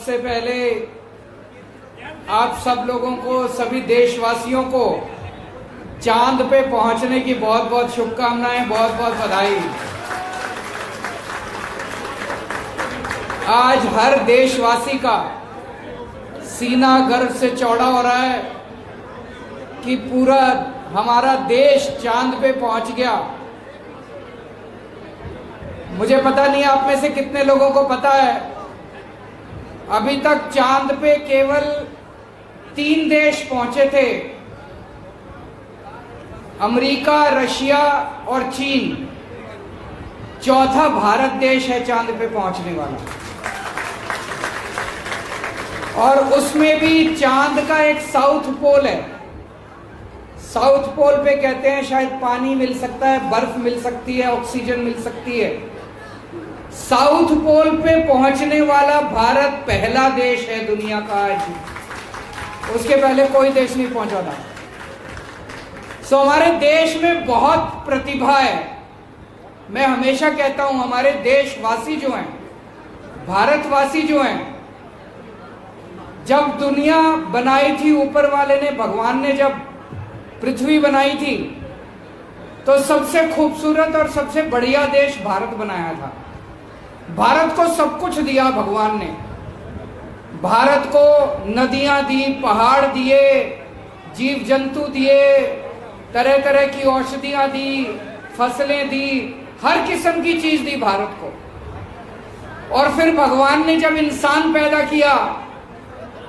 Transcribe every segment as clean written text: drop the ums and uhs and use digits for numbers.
सबसे पहले आप सब लोगों को, सभी देशवासियों को चांद पे पहुंचने की बहुत बहुत शुभकामनाएं, बहुत बहुत बधाई। आज हर देशवासी का सीना गर्व से चौड़ा हो रहा है कि पूरा हमारा देश चांद पे पहुंच गया। मुझे पता नहीं आप में से कितने लोगों को पता है, अभी तक चांद पे केवल 3 देश पहुंचे थे, अमेरिका, रशिया और चीन। चौथा भारत देश है चांद पे पहुंचने वाला, और उसमें भी चांद का एक साउथ पोल है। साउथ पोल पे कहते हैं शायद पानी मिल सकता है, बर्फ मिल सकती है, ऑक्सीजन मिल सकती है। साउथ पोल पे पहुंचने वाला भारत पहला देश है दुनिया का आज। उसके पहले कोई देश नहीं पहुंचा था। सो हमारे देश में बहुत प्रतिभा है। मैं हमेशा कहता हूं हमारे देशवासी जो हैं, भारतवासी जो हैं, जब दुनिया बनाई थी ऊपर वाले ने, भगवान ने जब पृथ्वी बनाई थी तो सबसे खूबसूरत और सबसे बढ़िया देश भारत बनाया था। भारत को सब कुछ दिया भगवान ने। भारत को नदियां दी, पहाड़ दिए, जीव जंतु दिए, तरह तरह की औषधियां दी, फसलें दी, हर किस्म की चीज दी भारत को। और फिर भगवान ने जब इंसान पैदा किया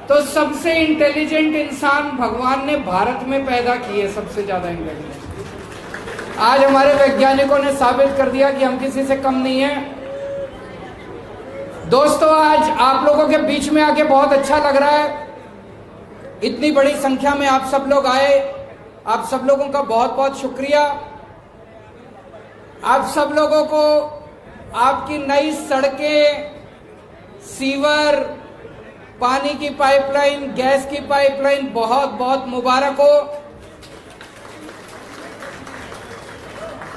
तो सबसे इंटेलिजेंट इंसान भगवान ने भारत में पैदा किए, सबसे ज्यादा इंटेलिजेंट। आज हमारे वैज्ञानिकों ने साबित कर दिया कि हम किसी से कम नहीं है। दोस्तों, आज आप लोगों के बीच में आके बहुत अच्छा लग रहा है। इतनी बड़ी संख्या में आप सब लोग आए, आप सब लोगों का बहुत बहुत शुक्रिया। आप सब लोगों को आपकी नई सड़कें, सीवर, पानी की पाइपलाइन, गैस की पाइपलाइन बहुत बहुत मुबारक हो।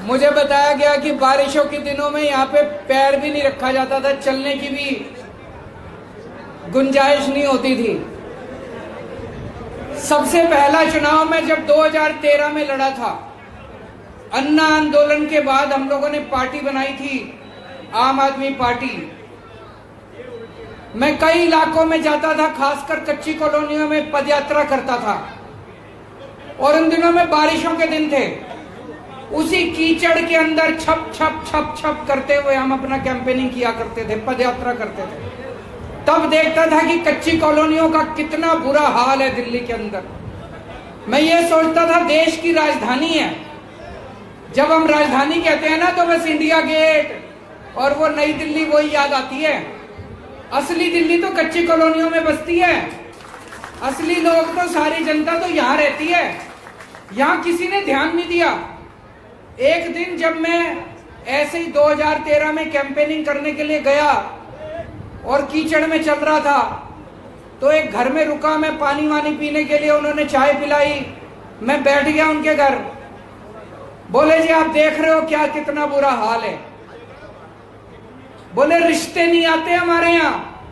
मुझे बताया गया कि बारिशों के दिनों में यहाँ पे पैर भी नहीं रखा जाता था, चलने की भी गुंजाइश नहीं होती थी। सबसे पहला चुनाव में जब 2013 में लड़ा था, अन्ना आंदोलन के बाद हम लोगों ने पार्टी बनाई थी, आम आदमी पार्टी। मैं कई इलाकों में जाता था, खासकर कच्ची कॉलोनियों में पदयात्रा करता था, और उन दिनों में बारिशों के दिन थे। उसी कीचड़ के अंदर छप छप छप छप करते हुए हम अपना कैंपेनिंग किया करते थे, पदयात्रा करते थे। तब देखता था कि कच्ची कॉलोनियों का कितना बुरा हाल है दिल्ली के अंदर। मैं ये सोचता था देश की राजधानी है। जब हम राजधानी कहते हैं ना तो बस इंडिया गेट और वो नई दिल्ली वही याद आती है। असली दिल्ली तो कच्ची कॉलोनियों में बसती है। असली लोग तो, सारी जनता तो यहाँ रहती है। यहाँ किसी ने ध्यान नहीं दिया। एक दिन जब मैं ऐसे ही 2013 में कैंपेनिंग करने के लिए गया और कीचड़ में चल रहा था, तो एक घर में रुका मैं पानी वानी पीने के लिए। उन्होंने चाय पिलाई, मैं बैठ गया उनके घर। बोले जी आप देख रहे हो क्या कितना बुरा हाल है। बोले रिश्ते नहीं आते हमारे यहाँ,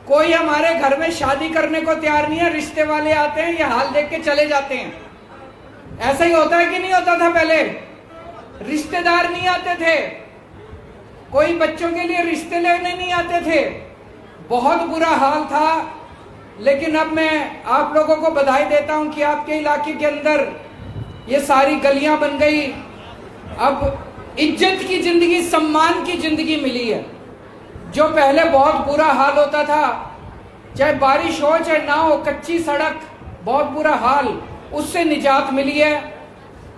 कोई हमारे घर में शादी करने को तैयार नहीं है। रिश्ते वाले आते हैं, ये हाल देख के चले जाते हैं। ऐसा ही होता है कि नहीं होता था पहले? रिश्तेदार नहीं आते थे, कोई बच्चों के लिए रिश्ते लेने नहीं आते थे। बहुत बुरा हाल था। लेकिन अब मैं आप लोगों को बधाई देता हूं कि आपके इलाके के अंदर ये सारी गलियां बन गई। अब इज्जत की जिंदगी, सम्मान की जिंदगी मिली है। जो पहले बहुत बुरा हाल होता था, चाहे बारिश हो चाहे ना हो, कच्ची सड़क, बहुत बुरा हाल, उससे निजात मिली है।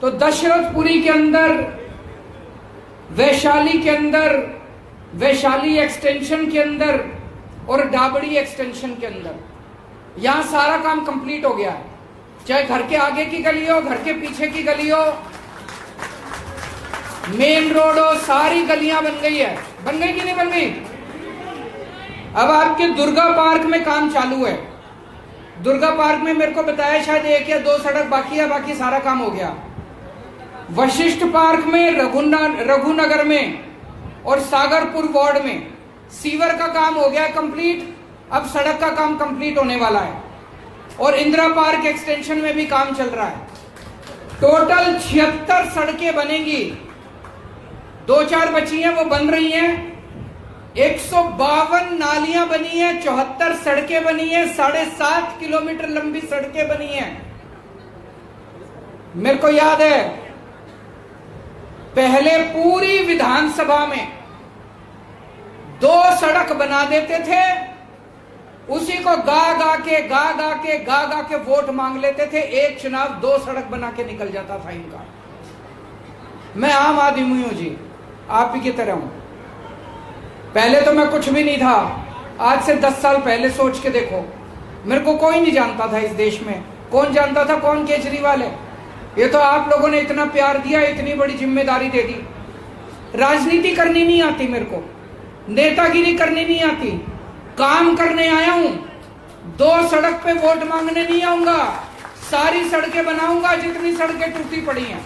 तो दशरथपुरी के अंदर, वैशाली के अंदर, वैशाली एक्सटेंशन के अंदर और डाबड़ी एक्सटेंशन के अंदर, यहां सारा काम कंप्लीट हो गया है। चाहे घर के आगे की गली हो, घर के पीछे की गली हो, मेन रोड हो, सारी गलियां बन गई है। बन गई कि नहीं बन गई? अब आपके दुर्गा पार्क में काम चालू है। दुर्गा पार्क में मेरे को बताया शायद 1 या 2 सड़क बाकी है, बाकी सारा काम हो गया। वशिष्ठ पार्क में, रघुनगर में और सागरपुर वार्ड में सीवर का काम हो गया कंप्लीट। अब सड़क का काम कंप्लीट होने वाला है और इंदिरा पार्क एक्सटेंशन में भी काम चल रहा है। टोटल 76 सड़कें बनेंगी, 2-4 बची हैं वो बन रही हैं। 152 नालियां बनी हैं, 74 सड़कें बनी हैं, 7.5 किलोमीटर लंबी सड़कें बनी हैं। मेरे को याद है पहले पूरी विधानसभा में 2 सड़क बना देते थे, उसी को गा गा के वोट मांग लेते थे। एक चुनाव 2 सड़क बना के निकल जाता था इनका। मैं आम आदमी हूं जी, आप ही की तरह हूं। पहले तो मैं कुछ भी नहीं था, आज से 10 साल पहले सोच के देखो, मेरे को कोई नहीं जानता था इस देश में। कौन जानता था कौन केजरीवाल है? ये तो आप लोगों ने इतना प्यार दिया, इतनी बड़ी जिम्मेदारी दे दी। राजनीति करनी नहीं आती मेरे को, नेतागिरी करनी नहीं आती, काम करने आया हूं। 2 सड़क पे वोट मांगने नहीं आऊंगा, सारी सड़कें बनाऊंगा जितनी सड़कें टूटी पड़ी हैं।